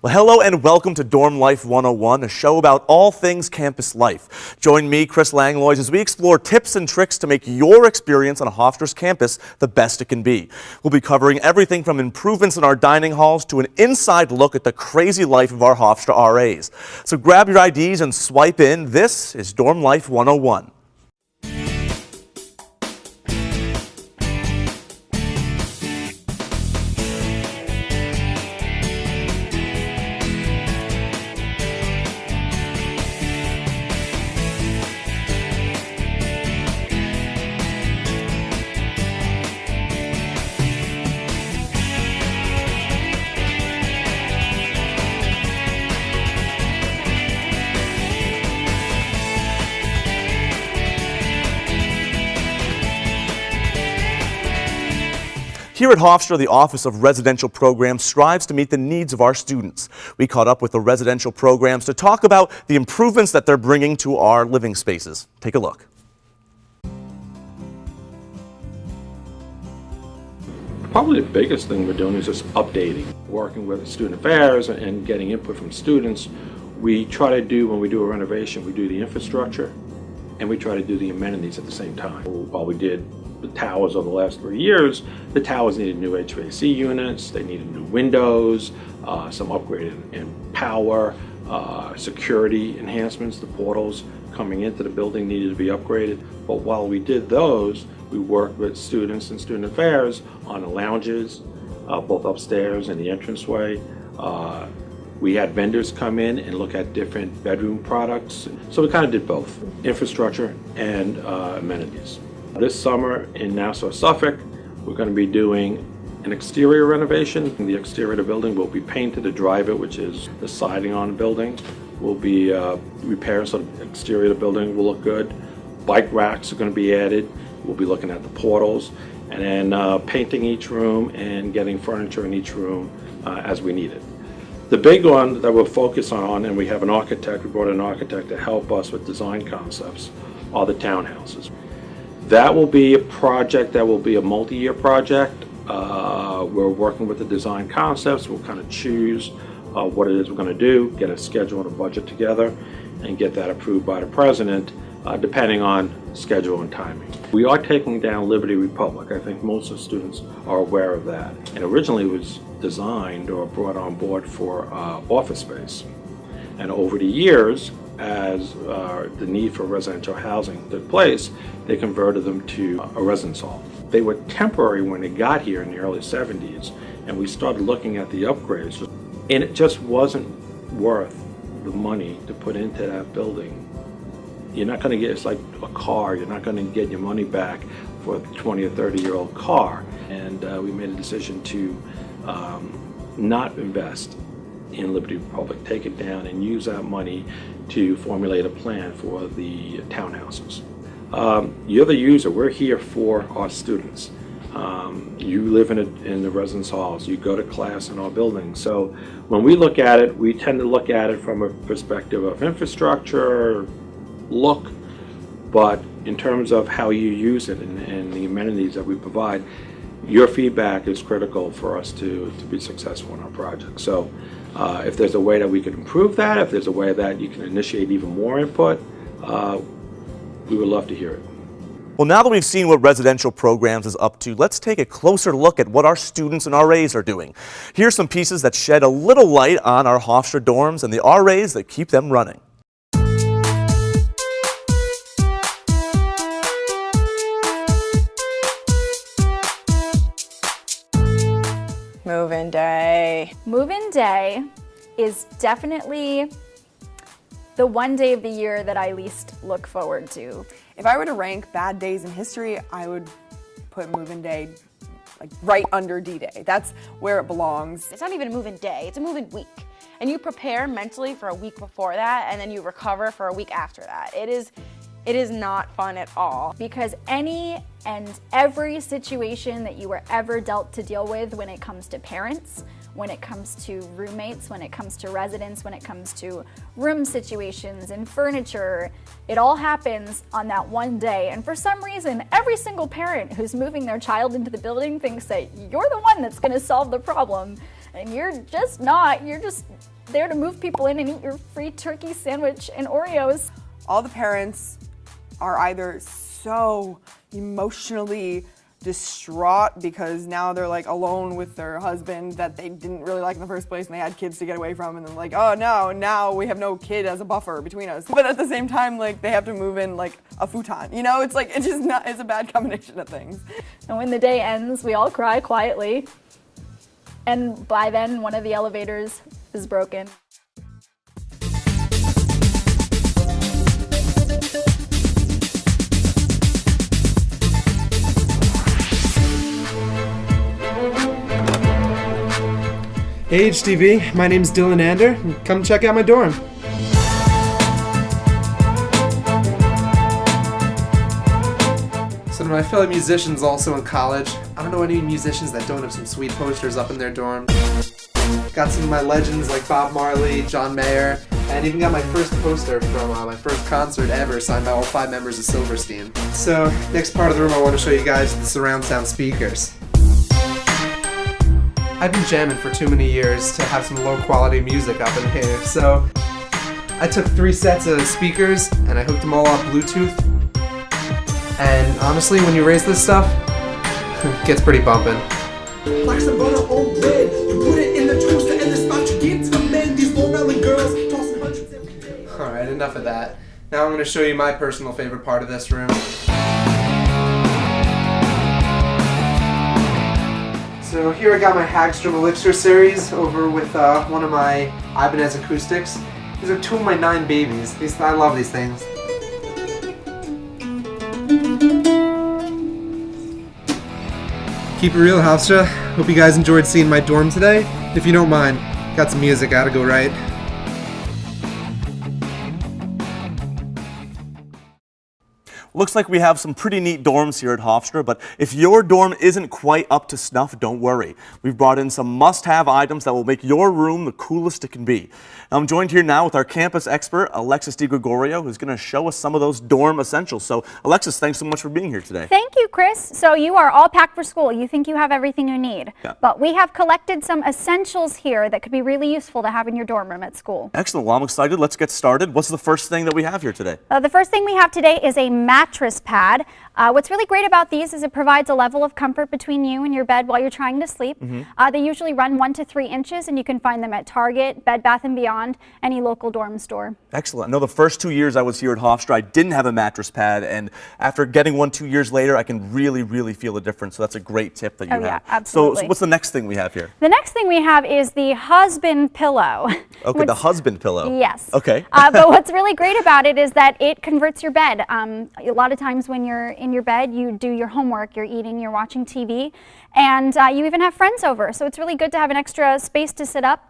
Well, hello and welcome to Dorm Life 101, a show about all things campus life. Join me, Chris Langlois, as we explore tips and tricks to make your experience on Hofstra's campus the best it can be. We'll be covering everything from improvements in our dining halls to an inside look at the crazy life of our Hofstra RAs. So grab your IDs and swipe in. This is Dorm Life 101. Here at Hofstra, the Office of Residential Programs strives to meet the needs of our students. We caught up with the residential programs to talk about the improvements that they're bringing to our living spaces. Take a look. Probably the biggest thing we're doing is just updating, working with student affairs and getting input from students. We try to do, when we do a renovation, we do the infrastructure and we try to do the amenities at the same time. While we did the towers over the last 3 years, the towers needed new HVAC units, they needed new windows, some upgrade in power, security enhancements. The portals coming into the building needed to be upgraded. But while we did those, we worked with students and student affairs on the lounges, both upstairs and the entranceway. We had vendors come in and look at different bedroom products. So we kind of did both, infrastructure and amenities. This summer in Nassau, Suffolk, we're going to be doing an exterior renovation. The exterior of the building will be painted. The drive-it, which is the siding on the building, will be repaired so the exterior of the building will look good. Bike racks are going to be added. We'll be looking at the portals and then painting each room and getting furniture in each room as we need it. The big one that we'll focus on, and we have an architect, we brought an architect to help us with design concepts, are the townhouses. That will be a project that will be a multi-year project. We're working with the design concepts. We'll kind of choose what it is we're going to do, get a schedule and a budget together, and get that approved by the president, depending on schedule and timing. We are taking down Liberty Republic. I think most of the students are aware of that. And originally it was designed or brought on board for office space. And over the years, as the need for residential housing took place, they converted them to a residence hall. They were temporary when they got here in the early 70s, and we started looking at the upgrades, and it just wasn't worth the money to put into that building. You're not going to get, it's like a car, you're not going to get your money back for a 20 or 30-year-old car. And we made a decision to not invest in Liberty Republic, take it down and use that money to formulate a plan for the townhouses. You're the user. We're here for our students. You live in the residence halls. You go to class in our building. So when we look at it, we tend to look at it from a perspective of infrastructure, look, but in terms of how you use it and the amenities that we provide, your feedback is critical for us to be successful in our project. So if there's a way that we could improve that, if there's a way that you can initiate even more input, we would love to hear it. Well, now that we've seen what residential programs is up to, let's take a closer look at what our students and RAs are doing. Here's some pieces that shed a little light on our Hofstra dorms and the RAs that keep them running. Move-in day. Move-in day is definitely the one day of the year that I least look forward to. If I were to rank bad days in history, I would put move-in day like right under D-Day. That's where it belongs. It's not even a move-in day, it's a move-in week. And you prepare mentally for a week before that, and then you recover for a week after that. It is not fun at all. Because any and every situation that you were ever dealt to deal with when it comes to parents, when it comes to roommates, when it comes to residents, when it comes to room situations and furniture, it all happens on that one day. And for some reason, every single parent who's moving their child into the building thinks that you're the one that's gonna solve the problem. And you're just not. You're just there to move people in and eat your free turkey sandwich and Oreos. All the parents are either so emotionally distraught because now they're like alone with their husband that they didn't really like in the first place and they had kids to get away from, and then like, oh no, now we have no kid as a buffer between us. But at the same time, like, they have to move in like a futon, you know? It's like, it's just not, it's a bad combination of things. And when the day ends, we all cry quietly. And by then, one of the elevators is broken. Hey HTV, my name's Dylan Ander. Come check out my dorm. So my fellow musicians also in college. I don't know any musicians that don't have some sweet posters up in their dorm. Got some of my legends like Bob Marley, John Mayer, and even got my first poster from my first concert ever signed by all 5 members of Silverstein. So next part of the room I want to show you guys the surround sound speakers. I've been jamming for too many years to have some low quality music up in here, so I took 3 sets of speakers and I hooked them all up Bluetooth. And honestly, when you raise this stuff, it gets pretty bumping. Like some butter on bread, you put it in the toaster and the spot you give to the men. These Mormon girls tossing hundreds every day. Alright, enough of that. Now I'm going to show you my personal favorite part of this room. So here I got my Hagstrom Elixir series over with one of my Ibanez acoustics. These are 2 of my 9 babies. I love these things. Keep it real, Hofstra. Hope you guys enjoyed seeing my dorm today. If you don't mind, got some music, gotta go right. Looks like we have some pretty neat dorms here at Hofstra, but if your dorm isn't quite up to snuff, don't worry. We've brought in some must-have items that will make your room the coolest it can be. I'm joined here now with our campus expert, Alexis DiGregorio, who's going to show us some of those dorm essentials. So, Alexis, thanks so much for being here today. Thank you, Chris. So you are all packed for school. You think you have everything you need. Yeah. But we have collected some essentials here that could be really useful to have in your dorm room at school. Excellent. Well, I'm excited. Let's get started. What's the first thing that we have here today? The first thing we have today is a mattress pad. What's really great about these is it provides a level of comfort between you and your bed while you're trying to sleep. They usually run 1 to 3 inches, and you can find them at Target, Bed Bath & Beyond, any local dorm store. Excellent. I know the first 2 years I was here at Hofstra, I didn't have a mattress pad, and after getting one 2 years later, I can really feel the difference. So that's a great tip that you have. Yeah, absolutely. So what's the next thing we have here? The next thing we have is the husband pillow. Okay, the husband pillow. Yes. Okay. But what's really great about it is that it converts your bed. A lot of times when you're in your bed, you do your homework, you're eating, you're watching TV, and you even have friends over. So it's really good to have an extra space to sit up.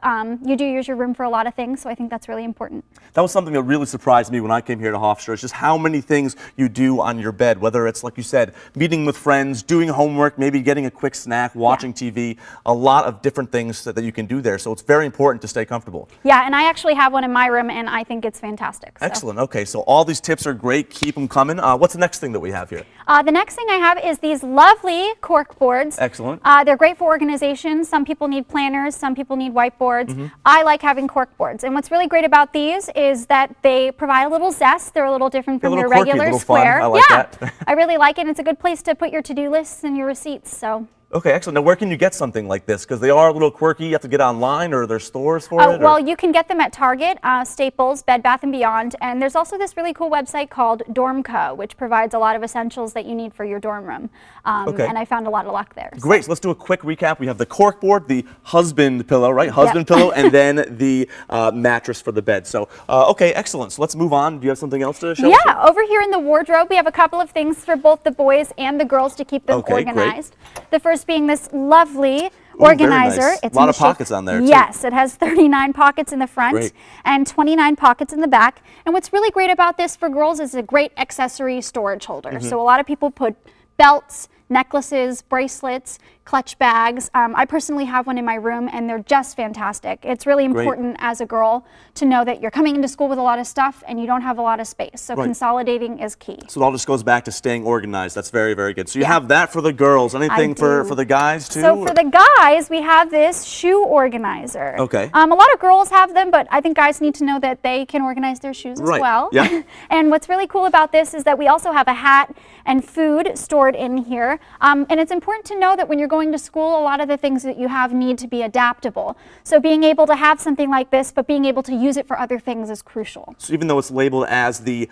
You do use your room for a lot of things, so I think that's really important. That was something that really surprised me when I came here to Hofstra. It's just how many things you do on your bed, whether it's, like you said, meeting with friends, doing homework, maybe getting a quick snack, watching TV, a lot of different things that you can do there. So it's very important to stay comfortable. Yeah, and I actually have one in my room, and I think it's fantastic. So. Excellent. Okay, so all these tips are great. Keep them coming. What's the next thing that we have here? The next thing I have is these lovely cork boards. Excellent. They're great for organizations. Some people need planners, some people need whiteboards. I like having cork boards. And what's really great about these is that they provide a little zest. They're a little different from your quirky, regular little square. Fun. I like that. I really like it. And it's a good place to put your to-do lists and your receipts. So. Okay, excellent. Now, where can you get something like this? Because they are a little quirky. You have to get online, or are there stores for it? Well, you can get them at Target, Staples, Bed Bath & Beyond, and there's also this really cool website called Dormco, which provides a lot of essentials that you need for your dorm room. And I found a lot of luck there. Great. So let's do a quick recap. We have the cork board, the husband pillow, right? Husband pillow, and then the mattress for the bed. So, okay, excellent. So let's move on. Do you have something else to show us? Yeah, over here in the wardrobe, we have a couple of things for both the boys and the girls to keep them organized. Great. The first being this lovely organizer. Nice. It's a lot of pockets on there, too. Yes, it has 39 pockets in the front and 29 pockets in the back. And what's really great about this for girls is a great accessory storage holder. So a lot of people put belts, necklaces, bracelets, clutch bags. I personally have one in my room, and they're just fantastic. It's really important as a girl to know that you're coming into school with a lot of stuff and you don't have a lot of space. So consolidating is key. So it all just goes back to staying organized. That's very, very good. So you have that for the girls. Anything for the guys too? So for the guys, we have this shoe organizer. Okay. A lot of girls have them, but I think guys need to know that they can organize their shoes as well. Yeah. And what's really cool about this is that we also have a hat and food stored in here. And it's important to know that when you're going to school, a lot of the things that you have need to be adaptable. So being able to have something like this, but being able to use it for other things is crucial. So even though it's labeled as the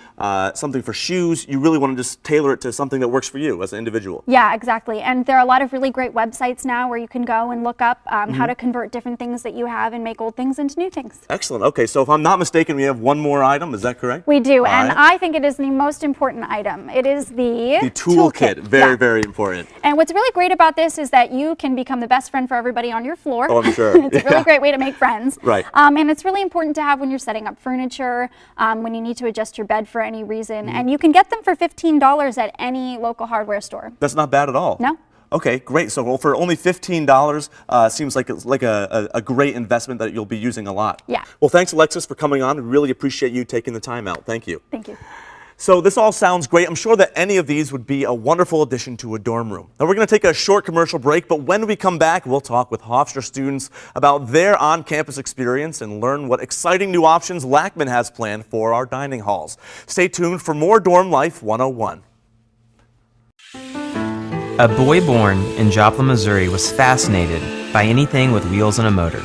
something for shoes, you really want to just tailor it to something that works for you as an individual. Yeah, exactly. And there are a lot of really great websites now where you can go and look up how to convert different things that you have and make old things into new things. Excellent. Okay, so if I'm not mistaken, we have one more item. Is that correct? We do, and right. I think it is the most important item. It is the toolkit. Very, very important. And what's really great about this is that you can become the best friend for everybody on your floor. Oh, I'm sure. It's a really great way to make friends. Right. And it's really important to have when you're setting up furniture, when you need to adjust your bed for any reason. And you can get them for $15 at any local hardware store. That's not bad at all. No. Okay, great. So for only $15, seems like a great investment that you'll be using a lot. Yeah. Well, thanks, Alexis, for coming on. We really appreciate you taking the time out. Thank you. Thank you. So this all sounds great. I'm sure that any of these would be a wonderful addition to a dorm room. Now we're going to take a short commercial break, but when we come back, we'll talk with Hofstra students about their on-campus experience and learn what exciting new options Lackman has planned for our dining halls. Stay tuned for more Dorm Life 101. A boy born in Joplin, Missouri was fascinated by anything with wheels and a motor.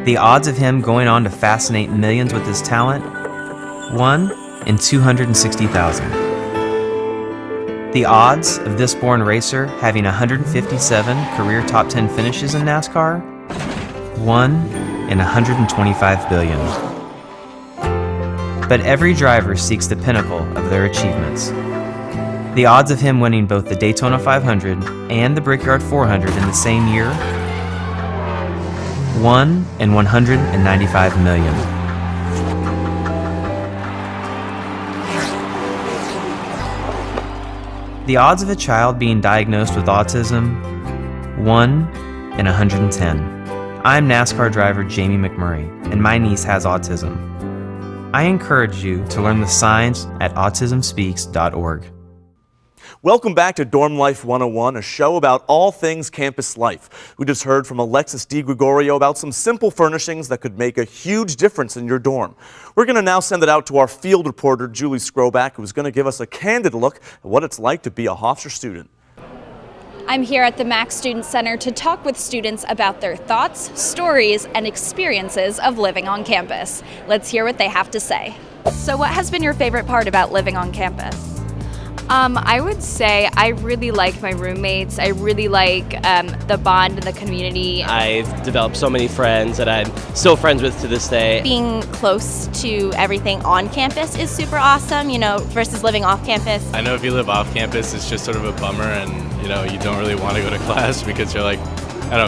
The odds of him going on to fascinate millions with his talent? 1 in 260,000. The odds of this born racer having 157 career top 10 finishes in NASCAR? 1 in 125 billion. But every driver seeks the pinnacle of their achievements. The odds of him winning both the Daytona 500 and the Brickyard 400 in the same year? 1 in 195 million. The odds of a child being diagnosed with autism? 1 in 110. I'm NASCAR driver Jamie McMurray, and my niece has autism. I encourage you to learn the signs at autismspeaks.org. Welcome back to Dorm Life 101, a show about all things campus life. We just heard from Alexis DiGregorio about some simple furnishings that could make a huge difference in your dorm. We're going to now send it out to our field reporter, Julie Skroback, who's going to give us a candid look at what it's like to be a Hofstra student. I'm here at the Max Student Center to talk with students about their thoughts, stories, and experiences of living on campus. Let's hear what they have to say. So what has been your favorite part about living on campus? I would say I really like my roommates. I really like the bond and the community. I've developed so many friends that I'm still friends with to this day. Being close to everything on campus is super awesome, versus living off campus. I know if you live off campus, it's just sort of a bummer and, you don't really want to go to class because you're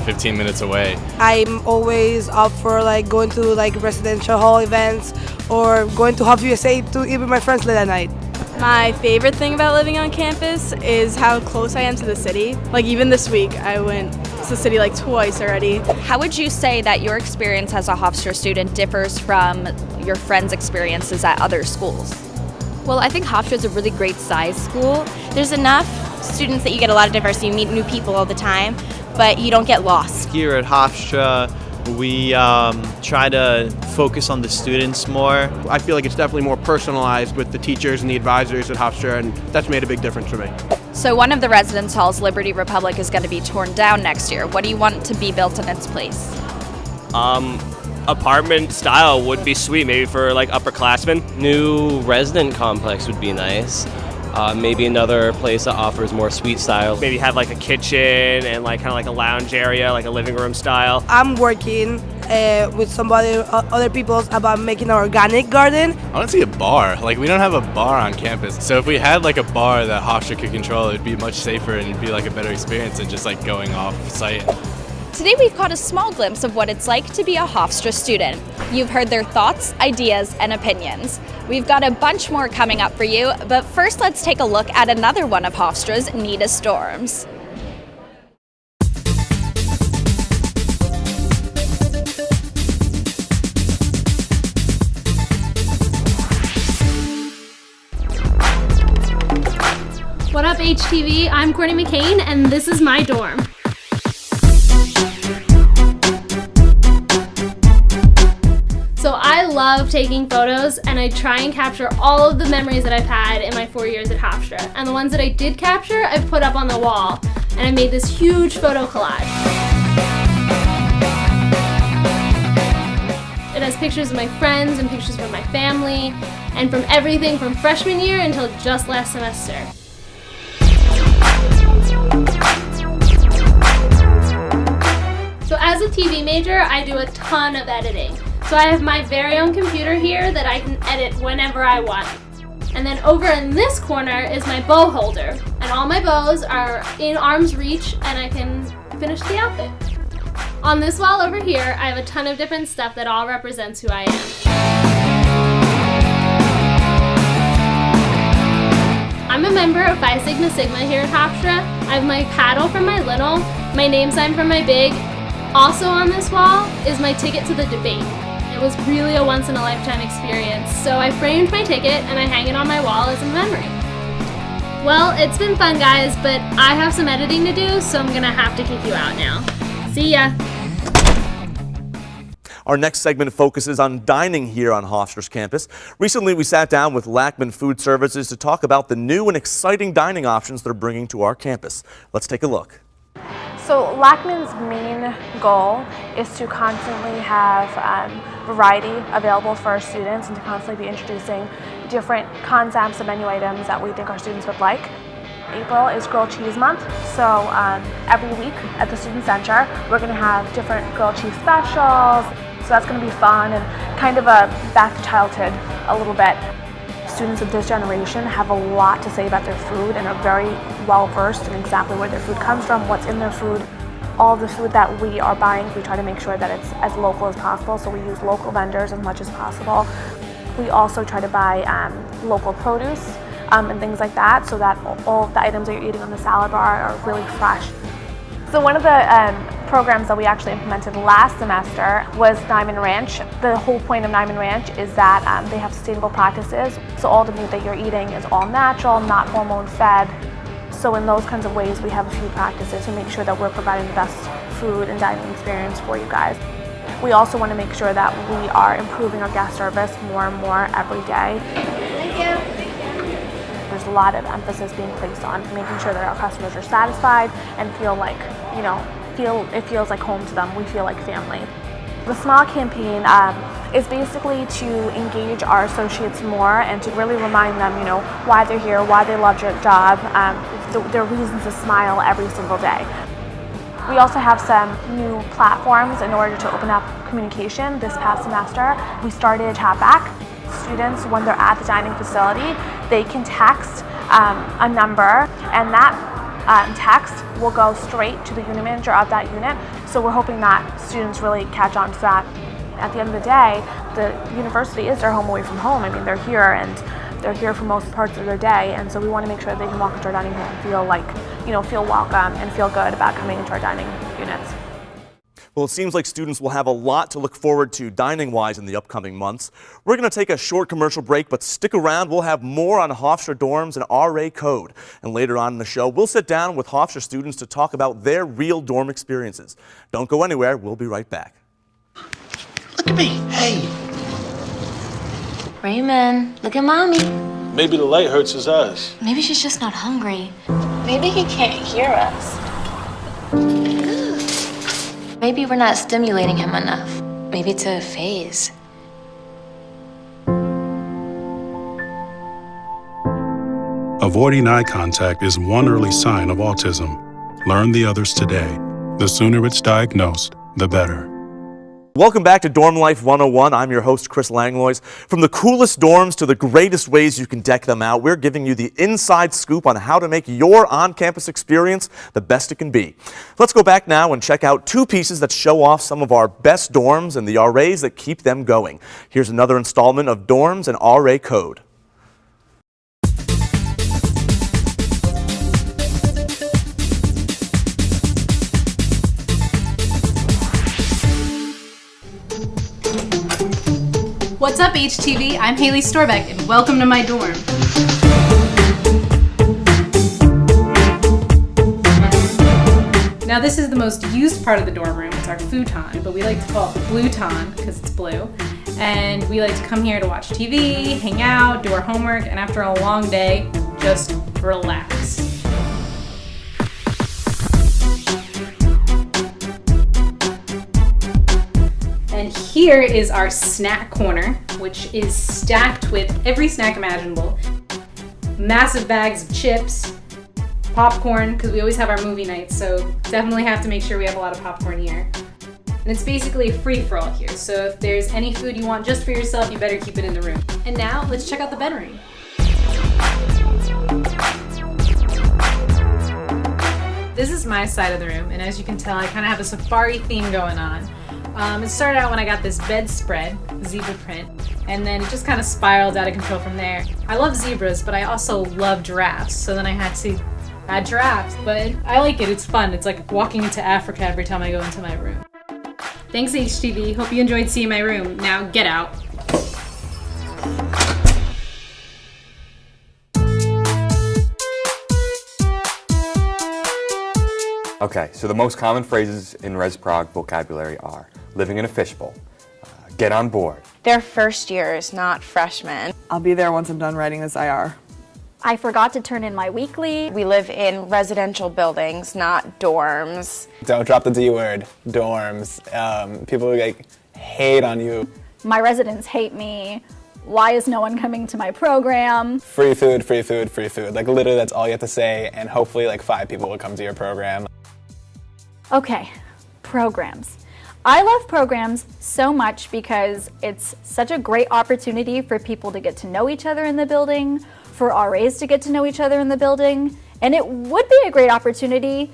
15 minutes away. I'm always up for going to residential hall events or going to Hofstra USA to eat with my friends late at night. My favorite thing about living on campus is how close I am to the city. Even this week, I went to the city twice already. How would you say that your experience as a Hofstra student differs from your friends' experiences at other schools? Well, I think Hofstra is a really great size school. There's enough students that you get a lot of diversity, you meet new people all the time, but you don't get lost. Here at Hofstra, we try to focus on the students more. I feel like it's definitely more personalized with the teachers and the advisors at Hofstra, and that's made a big difference for me. So one of the residence halls, Liberty Republic, is going to be torn down next year. What do you want to be built in its place? Apartment style would be sweet, maybe for upperclassmen. New resident complex would be nice. Maybe another place that offers more suite style. Maybe have a kitchen and kind of a lounge area, a living room style. I'm working with other people about making an organic garden. I want to see a bar. We don't have a bar on campus. So if we had a bar that Hofstra could control, it'd be much safer and it'd be a better experience than just going off site. Today we've caught a small glimpse of what it's like to be a Hofstra student. You've heard their thoughts, ideas, and opinions. We've got a bunch more coming up for you, but first let's take a look at another one of Hofstra's neatest dorms. HTV? I'm Courtney McCain, and this is my dorm. So I love taking photos, and I try and capture all of the memories that I've had in my 4 years at Hofstra. And the ones that I did capture, I've put up on the wall, and I made this huge photo collage. It has pictures of my friends and pictures from my family, and from everything from freshman year until just last semester. So as a TV major, I do a ton of editing. So I have my very own computer here that I can edit whenever I want. And then over in this corner is my bow holder. And all my bows are in arm's reach, and I can finish the outfit. On this wall over here, I have a ton of different stuff that all represents who I am. I'm a member of Phi Sigma Sigma here at Hofstra. I have my paddle from my little, my name sign from my big. Also on this wall is my ticket to the debate. It was really a once-in-a-lifetime experience, so I framed my ticket and I hang it on my wall as a memory. Well, it's been fun, guys, but I have some editing to do, so I'm gonna have to kick you out now. See ya! Our next segment focuses on dining here on Hofstra's campus. Recently, we sat down with Lackman Food Services to talk about the new and exciting dining options they're bringing to our campus. Let's take a look. So Lackman's main goal is to constantly have variety available for our students and to constantly be introducing different concepts and menu items that we think our students would like. April is Grilled Cheese Month, so every week at the Student Center we're going to have different grilled cheese specials, so that's going to be fun and kind of a back to childhood a little bit. Students of this generation have a lot to say about their food and are very well versed in exactly where their food comes from, what's in their food. All the food that we are buying, we try to make sure that it's as local as possible, so we use local vendors as much as possible. We also try to buy local produce and things like that, so that all of the items that you're eating on the salad bar are really fresh. So one of the programs that we actually implemented last semester was Diamond Ranch. The whole point of Diamond Ranch is that they have sustainable practices, so all the meat that you're eating is all natural, not hormone fed. So in those kinds of ways, we have a few practices to make sure that we're providing the best food and dining experience for you guys. We also want to make sure that we are improving our guest service more and more every day. Thank you. There's a lot of emphasis being placed on making sure that our customers are satisfied and feel like, it feels like home to them. We feel like family. The Smile campaign is basically to engage our associates more and to really remind them, why they're here, why they love your job, their reasons to smile every single day. We also have some new platforms in order to open up communication. This past semester, we started Chat Back. Students, when they're at the dining facility, they can text a number, and that text will go straight to the unit manager of that unit. So we're hoping that students really catch on to that. At the end of the day, the university is their home away from home. I mean, they're here and they're here for most parts of their day, and so we want to make sure that they can walk into our dining hall and feel like, feel welcome and feel good about coming into our dining units. Well, it seems like students will have a lot to look forward to dining-wise in the upcoming months. We're going to take a short commercial break, but stick around. We'll have more on Hofstra dorms and RA code. And later on in the show, we'll sit down with Hofstra students to talk about their real dorm experiences. Don't go anywhere. We'll be right back. Look at me. Hey. Raymond, look at Mommy. Maybe the light hurts his eyes. Maybe she's just not hungry. Maybe he can't hear us. Maybe we're not stimulating him enough. Maybe it's a phase. Avoiding eye contact is one early sign of autism. Learn the others today. The sooner it's diagnosed, the better. Welcome back to Dorm Life 101. I'm your host, Chris Langlois. From the coolest dorms to the greatest ways you can deck them out, we're giving you the inside scoop on how to make your on-campus experience the best it can be. Let's go back now and check out two pieces that show off some of our best dorms and the RAs that keep them going. Here's another installment of Dorms and RA Code. What's up, HTV? I'm Haley Storbeck, and welcome to my dorm. Now this is the most used part of the dorm room. It's our futon, but we like to call it the blueton because it's blue. And we like to come here to watch TV, hang out, do our homework, and after a long day, just relax. And here is our snack corner, which is stacked with every snack imaginable. Massive bags of chips, popcorn, because we always have our movie nights, so definitely have to make sure we have a lot of popcorn here. And it's basically a free-for-all here, so if there's any food you want just for yourself, you better keep it in the room. And now, let's check out the bedroom. This is my side of the room, and as you can tell, I kind of have a safari theme going on. It started out when I got this bedspread, zebra print, and then it just kind of spiraled out of control from there. I love zebras, but I also love giraffes, so then I had to add giraffes. But I like it, it's fun. It's like walking into Africa every time I go into my room. Thanks, HTV. Hope you enjoyed seeing my room. Now get out. Okay, so the most common phrases in Res Prog vocabulary are living in a fishbowl, get on board. They're first years, not freshmen. I'll be there once I'm done writing this IR. I forgot to turn in my weekly. We live in residential buildings, not dorms. Don't drop the D word, dorms. People like hate on you. My residents hate me. Why is no one coming to my program? Free food, free food, free food. Like literally that's all you have to say, and hopefully like 5 people will come to your program. Okay, programs. I love programs so much because it's such a great opportunity for people to get to know each other in the building, for RAs to get to know each other in the building, and it would be a great opportunity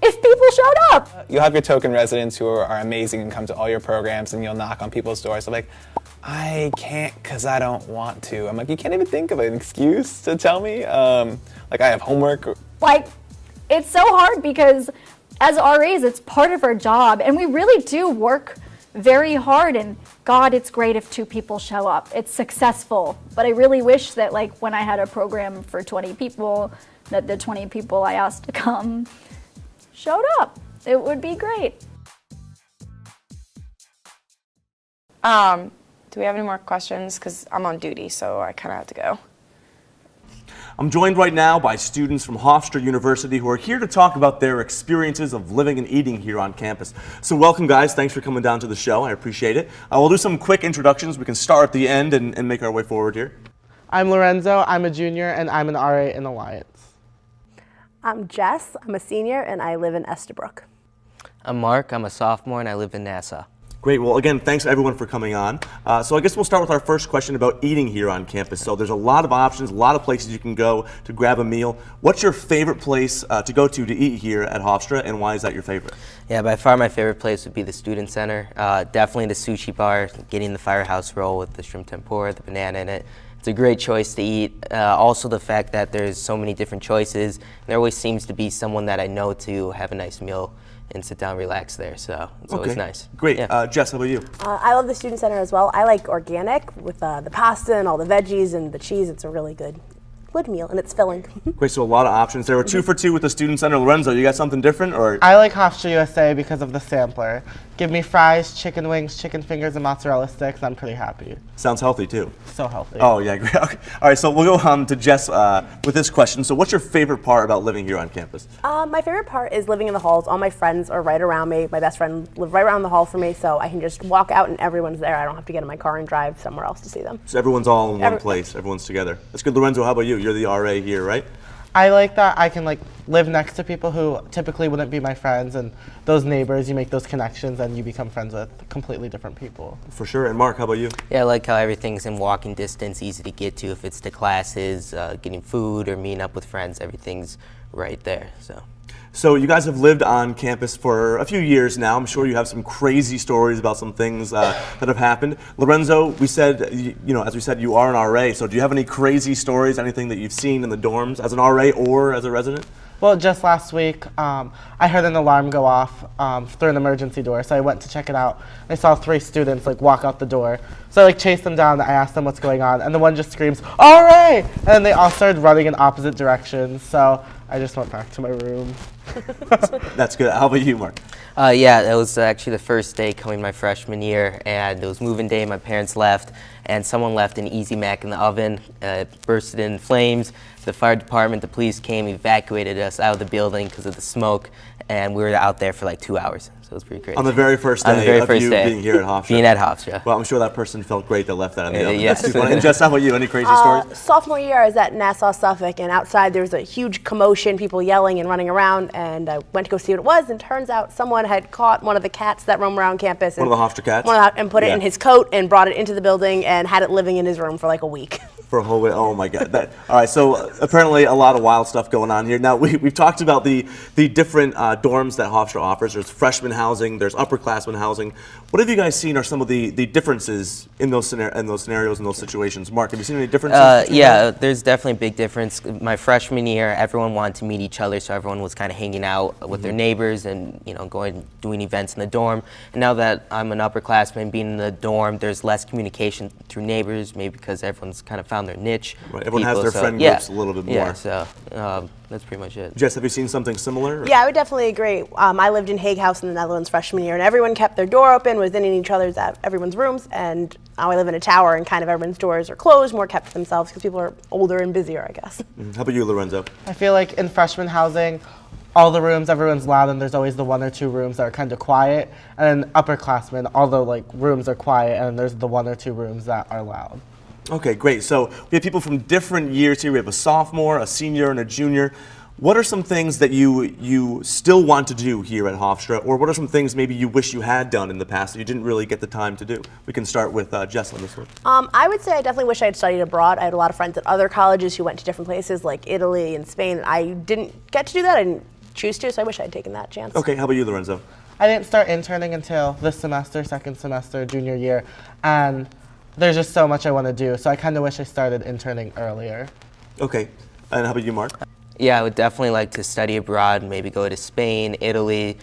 if people showed up. You'll have your token residents who are amazing and come to all your programs, and you'll knock on people's doors. So like, I can't because I don't want to. I'm like, you can't even think of an excuse to tell me? Like I have homework. Like, it's so hard because as RAs, it's part of our job, and we really do work very hard, and God, it's great if 2 people show up. It's successful, but I really wish that like when I had a program for 20 people, that the 20 people I asked to come showed up. It would be great. Do we have any more questions? Because I'm on duty, so I kind of have to go. I'm joined right now by students from Hofstra University who are here to talk about their experiences of living and eating here on campus. So welcome, guys. Thanks for coming down to the show. I appreciate it. We'll do some quick introductions. We can start at the end and make our way forward here. I'm Lorenzo. I'm a junior, and I'm an RA in Alliance. I'm Jess. I'm a senior, and I live in Estabrook. I'm Mark. I'm a sophomore, and I live in Nassau. Great. Well, again, thanks everyone for coming on. So I guess we'll start with our first question about eating here on campus. So there's a lot of options, a lot of places you can go to grab a meal. What's your favorite place to go to eat here at Hofstra, and why is that your favorite? Yeah, by far my favorite place would be the Student Center. Definitely the sushi bar, getting the firehouse roll with the shrimp tempura, the banana in it. It's a great choice to eat. Also the fact that there's so many different choices. There always seems to be someone that I know to have a nice meal and sit down, relax there. So it's always nice. Great. Yeah. Jess, how about you? I love the Student Center as well. I like organic with the pasta and all the veggies and the cheese. It's a really good meal, and it's filling. Great, so a lot of options. There were 2 for 2 with the Student Center. Lorenzo, you got something different? Or I like Hofstra USA because of the sampler. Give me fries, chicken wings, chicken fingers, and mozzarella sticks. I'm pretty happy. Sounds healthy too. So healthy. Oh yeah, great. Okay. All right, so we'll go to Jess with this question. So what's your favorite part about living here on campus? My favorite part is living in the halls. All my friends are right around me. My best friend lives right around the hall from me, so I can just walk out and everyone's there. I don't have to get in my car and drive somewhere else to see them. So everyone's all in one place. Everyone's together. That's good. Lorenzo, how about you? You're the RA here, right? I like that I can like live next to people who typically wouldn't be my friends, and those neighbors, you make those connections and you become friends with completely different people. For sure. And Mark, how about you? Yeah, I like how everything's in walking distance, easy to get to. If it's to classes, getting food, or meeting up with friends, everything's right there. So you guys have lived on campus for a few years now. I'm sure you have some crazy stories about some things that have happened. Lorenzo, we said, as we said, you are an RA. So do you have any crazy stories, anything that you've seen in the dorms as an RA or as a resident? Well, just last week, I heard an alarm go off through an emergency door, so I went to check it out. I saw 3 students walk out the door. So I chased them down, I asked them what's going on, and the one just screams, "RA!" And then they all started running in opposite directions. So I just went back to my room. That's good. How about you, Mark? Yeah, it was actually the first day coming my freshman year, and it was moving day. My parents left, and someone left an Easy Mac in the oven. It bursted in flames. The fire department, the police came, evacuated us out of the building because of the smoke, and we were out there for like 2 hours. So it was pretty crazy. On the very first day On the very of first you day. being here at Hofstra. Being at Hofstra. Well, I'm sure that person felt great that left that in the oven. Yes. That's too funny. And Jess, how about you? Any crazy stories? Sophomore year, I was at Nassau, Suffolk, and outside there was a huge commotion, people yelling and running around, and I went to go see what it was, and turns out someone had caught one of the cats that roam around campus. One of the Hofstra cats? And put it in his coat and brought it into the building and had it living in his room for like a week. For a whole week. Oh my God. All right, so apparently a lot of wild stuff going on here. Now, we've talked about the different dorms that Hofstra offers. There's freshman housing, there's upperclassmen housing. What have you guys seen are some of the differences in those scenarios, in those situations? Mark, have you seen any differences? Yeah, there's definitely a big difference. My freshman year, everyone wanted to meet each other, so everyone was kind of hanging out with their neighbors and doing events in the dorm. And now that I'm an upperclassman, being in the dorm, there's less communication through neighbors, maybe because everyone's kind of found their niche. Right, everyone has their friend groups a little bit more. Yeah, so that's pretty much it. Jess, have you seen something similar? Yeah, I would definitely agree. I lived in Hague House in the Netherlands freshman year, and everyone kept their door open, was in everyone's rooms, and now I live in a tower, and kind of everyone's doors are closed, more kept to themselves because people are older and busier, I guess. How about you, Lorenzo? I feel like in freshman housing, all the rooms, everyone's loud, and there's always the 1 or 2 rooms that are kind of quiet. And then upperclassmen, all the rooms are quiet, and there's the 1 or 2 rooms that are loud. Okay, great. So we have people from different years here. We have a sophomore, a senior, and a junior. What are some things that you still want to do here at Hofstra, or what are some things maybe you wish you had done in the past that you didn't really get the time to do? We can start with Jess on this one. I would say I definitely wish I had studied abroad. I had a lot of friends at other colleges who went to different places like Italy and Spain. I didn't get to do that. I didn't choose to, so I wish I had taken that chance. Okay, how about you, Lorenzo? I didn't start interning until this semester, second semester, junior year, and there's just so much I want to do, so I kind of wish I started interning earlier. Okay, and how about you, Mark? Yeah, I would definitely like to study abroad, maybe go to Spain, Italy,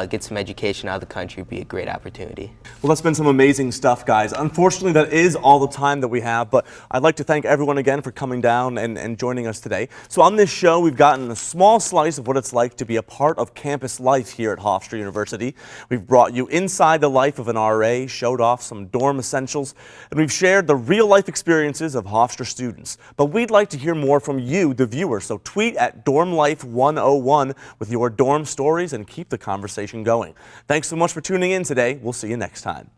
get some education out of the country, be a great opportunity. Well, that's been some amazing stuff, guys. Unfortunately, that is all the time that we have, but I'd like to thank everyone again for coming down and joining us today. So on this show, we've gotten a small slice of what it's like to be a part of campus life here at Hofstra University. We've brought you inside the life of an RA, showed off some dorm essentials, and we've shared the real-life experiences of Hofstra students. But we'd like to hear more from you, the viewer, so tweet at DormLife101 with your dorm stories and keep the conversation going. Thanks so much for tuning in today. We'll see you next time.